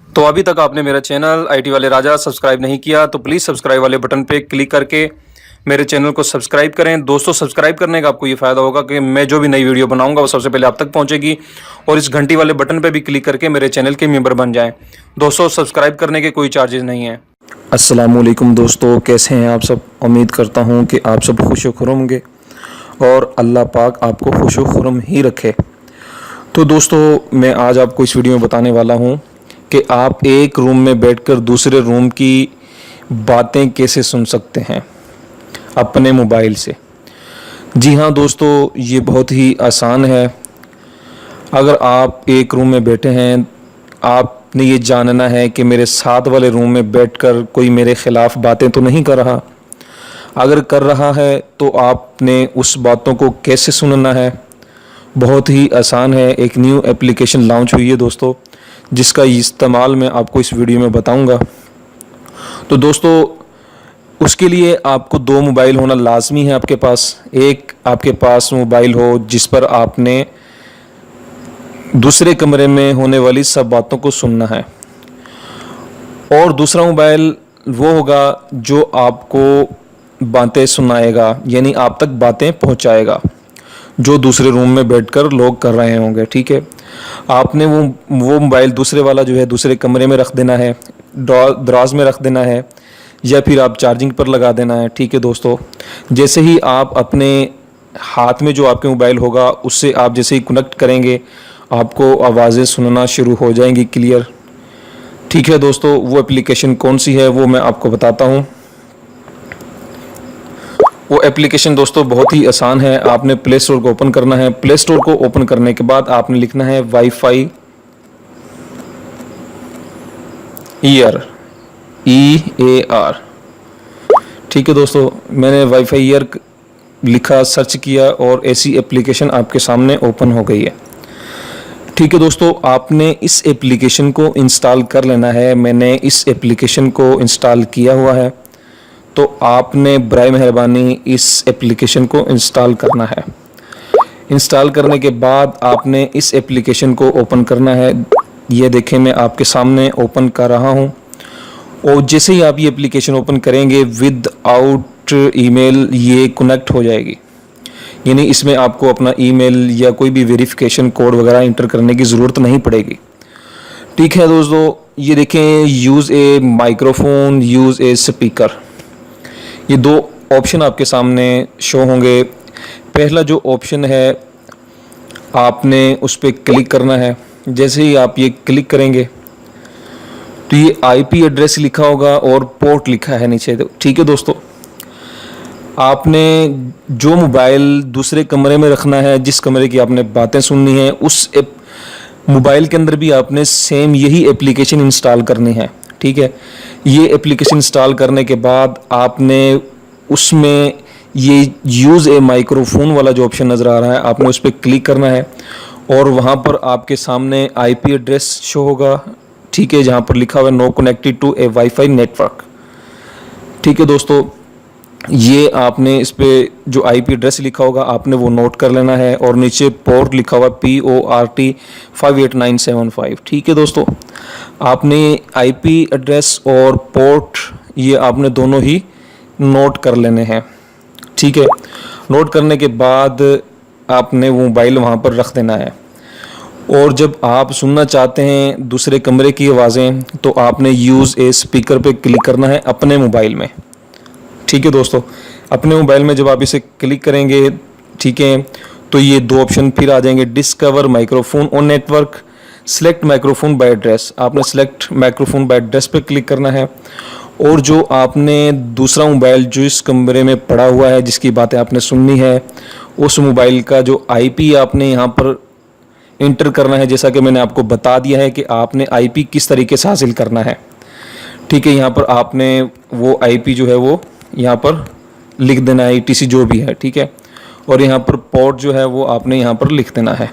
तो अभी तक आपने मेरा चैनल आईटी वाले राजा सब्सक्राइब नहीं किया तो प्लीज़ सब्सक्राइब वाले बटन पे क्लिक करके मेरे चैनल को सब्सक्राइब करें। दोस्तों, सब्सक्राइब करने का आपको ये फ़ायदा होगा कि मैं जो भी नई वीडियो बनाऊंगा वो सबसे पहले आप तक पहुंचेगी, और इस घंटी वाले बटन पे भी क्लिक करके मेरे चैनल के मेंबर बन जाएं। दोस्तों, सब्सक्राइब करने के कोई चार्जेस नहीं हैं। अस्सलामुअलैकुम दोस्तों, कैसे हैं आप सब। उम्मीद करता हूं कि आप सब खुश व खुर्रम होंगे और अल्लाह पाक आपको खुश व खुर्रम ही रखे। तो दोस्तों, मैं आज आपको इस वीडियो में बताने वाला हूं कि आप एक रूम में बैठकर दूसरे रूम की बातें कैसे सुन सकते हैं अपने मोबाइल से। जी हाँ दोस्तों, ये बहुत ही आसान है। अगर आप एक रूम में बैठे हैं, आपने ये जानना है कि मेरे साथ वाले रूम में बैठकर कोई मेरे ख़िलाफ़ बातें तो नहीं कर रहा। अगर कर रहा है तो आपने उस बातों को कैसे सुनना है, बहुत ही आसान है। एक न्यू एप्लीकेशन लॉन्च हुई है दोस्तों, जिसका इस्तेमाल मैं आपको इस वीडियो में बताऊंगा। तो दोस्तों, उसके लिए आपको दो मोबाइल होना लाजमी है आपके पास। एक आपके पास मोबाइल हो जिस पर आपने दूसरे कमरे में होने वाली सब बातों को सुनना है, और दूसरा मोबाइल वो होगा जो आपको बातें सुनाएगा, यानी आप तक बातें पहुंचाएगा जो दूसरे रूम में बैठकर लोग कर रहे होंगे। ठीक है, आपने वो मोबाइल दूसरे वाला जो है दूसरे कमरे में रख देना है, दराज में रख देना है, या फिर आप चार्जिंग पर लगा देना है। ठीक है दोस्तों, जैसे ही आप अपने हाथ में जो आपके मोबाइल होगा उससे आप जैसे ही कनेक्ट करेंगे, आपको आवाज़ें सुनना शुरू हो जाएंगी क्लियर। ठीक है दोस्तों, वो एप्लीकेशन कौन सी है वो मैं आपको बताता हूँ। वो एप्लीकेशन दोस्तों बहुत ही आसान है। आपने प्ले स्टोर को ओपन करना है। प्ले स्टोर को ओपन करने के बाद आपने लिखना है वाईफाई ईयर, EAR। ठीक है दोस्तों, मैंने वाईफाई ईयर लिखा, सर्च किया और ऐसी एप्लीकेशन आपके सामने ओपन हो गई है। ठीक है दोस्तों, आपने इस एप्लीकेशन को इंस्टॉल कर लेना है। मैंने इस एप्लीकेशन को इंस्टॉल किया हुआ है, तो आपने बराए मेहरबानी इस एप्लीकेशन को इंस्टॉल करना है। इंस्टॉल करने के बाद आपने इस एप्लीकेशन को ओपन करना है। ये देखें, मैं आपके सामने ओपन कर रहा हूँ, और जैसे ही आप ये एप्लीकेशन ओपन करेंगे विदाउट ईमेल ये कनेक्ट हो जाएगी, यानी इसमें आपको अपना ईमेल या कोई भी वेरिफिकेशन कोड वगैरह इंटर करने की ज़रूरत नहीं पड़ेगी। ठीक है दोस्तों, ये देखें, use A microphone, use a speaker, ये दो ऑप्शन आपके सामने शो होंगे। पहला जो ऑप्शन है आपने उस पर क्लिक करना है। जैसे ही आप ये क्लिक करेंगे तो ये IP एड्रेस लिखा होगा और पोर्ट लिखा है नीचे। ठीक है दोस्तों, आपने जो मोबाइल दूसरे कमरे में रखना है, जिस कमरे की आपने बातें सुननी है, उस मोबाइल के अंदर भी आपने सेम यही एप्लीकेशन इंस्टॉल करनी है। ठीक है, ये एप्लीकेशन इंस्टॉल करने के बाद आपने उसमें ये यूज़ ए माइक्रोफोन वाला जो ऑप्शन नज़र आ रहा है, आपने उस पर क्लिक करना है, और वहाँ पर आपके सामने IP एड्रेस शो होगा। ठीक है, जहाँ पर लिखा हुआ है no connected to a WiFi network. ठीक है दोस्तों, ये आपने इस पे जो IP एड्रेस लिखा होगा आपने वो नोट कर लेना है, और नीचे पोर्ट लिखा हुआ PORT 58975। ठीक है दोस्तों, आपने IP एड्रेस और पोर्ट ये आपने दोनों ही नोट कर लेने हैं। ठीक है, नोट करने के बाद आपने वो मोबाइल वहाँ पर रख देना है, और जब आप सुनना चाहते हैं दूसरे कमरे की आवाज़ें तो आपने यूज़ ए स्पीकर पे क्लिक करना है अपने मोबाइल में। ठीक है दोस्तों, अपने मोबाइल में जब आप इसे क्लिक करेंगे, ठीक है, तो ये दो ऑप्शन फिर आ जाएंगे, discover microphone on network, select microphone by address. आपने सेलेक्ट माइक्रोफोन बाय एड्रेस पे क्लिक करना है, और जो आपने दूसरा मोबाइल जो इस कमरे में पड़ा हुआ है, जिसकी बातें आपने सुननी है, उस मोबाइल का जो IP आपने यहाँ पर इंटर करना है। जैसा कि मैंने आपको बता दिया है कि आपने IP किस तरीके से हासिल करना है। ठीक है, यहाँ पर आपने वो IP जो है वो यहाँ पर लिख देना है, ETC जो भी है। ठीक है, और यहाँ पर पोर्ट जो है वो आपने यहाँ पर लिख देना है।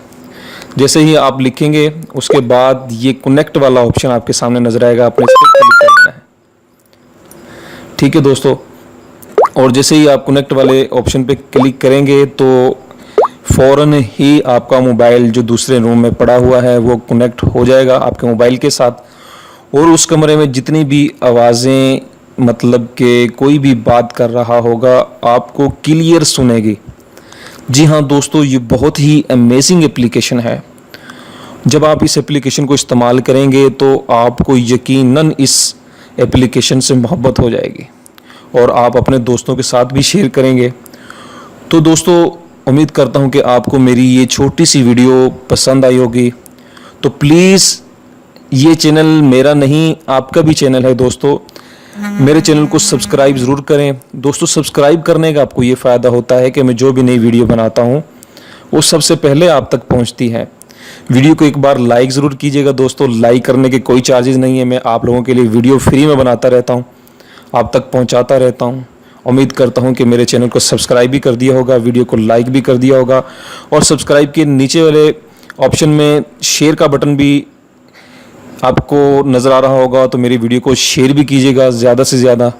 जैसे ही आप लिखेंगे उसके बाद ये कनेक्ट वाला ऑप्शन आपके सामने नजर आएगा, आपने इस पर क्लिक कर देना है। ठीक है दोस्तों, और जैसे ही आप कनेक्ट वाले ऑप्शन पे क्लिक करेंगे तो फ़ौरन ही आपका मोबाइल जो दूसरे रूम में पड़ा हुआ है वो कनेक्ट हो जाएगा आपके मोबाइल के साथ, और उस कमरे में जितनी भी आवाज़ें, मतलब कि कोई भी बात कर रहा होगा, आपको क्लियर सुनेगी। जी हाँ दोस्तों, ये बहुत ही अमेजिंग एप्लीकेशन है। जब आप इस एप्लीकेशन को इस्तेमाल करेंगे तो आपको यकीनन इस एप्लीकेशन से मोहब्बत हो जाएगी और आप अपने दोस्तों के साथ भी शेयर करेंगे। तो दोस्तों, उम्मीद करता हूँ कि आपको मेरी ये छोटी सी वीडियो पसंद आई होगी। तो प्लीज़, ये चैनल मेरा नहीं, आपका भी चैनल है दोस्तों। मेरे चैनल को सब्सक्राइब ज़रूर करें दोस्तों। सब्सक्राइब करने का आपको ये फ़ायदा होता है कि मैं जो भी नई वीडियो बनाता हूँ वो सबसे पहले आप तक पहुँचती है। वीडियो को एक बार लाइक ज़रूर कीजिएगा दोस्तों। लाइक करने के कोई चार्जेस नहीं है। मैं आप लोगों के लिए वीडियो फ्री में बनाता रहता हूँ, आप तक पहुँचाता रहता हूँ। उम्मीद करता हूँ कि मेरे चैनल को सब्सक्राइब भी कर दिया होगा, वीडियो को लाइक भी कर दिया होगा, और सब्सक्राइब के नीचे वाले ऑप्शन में शेयर का बटन भी आपको नज़र आ रहा होगा, तो मेरी वीडियो को शेयर भी कीजिएगा ज़्यादा से ज़्यादा।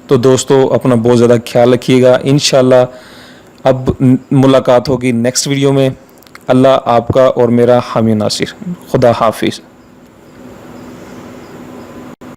तो दोस्तों, अपना बहुत ज़्यादा ख्याल रखिएगा। इंशाल्लाह अब मुलाकात होगी नेक्स्ट वीडियो में। अल्लाह आपका और मेरा हामी नासिर। खुदा हाफिज़।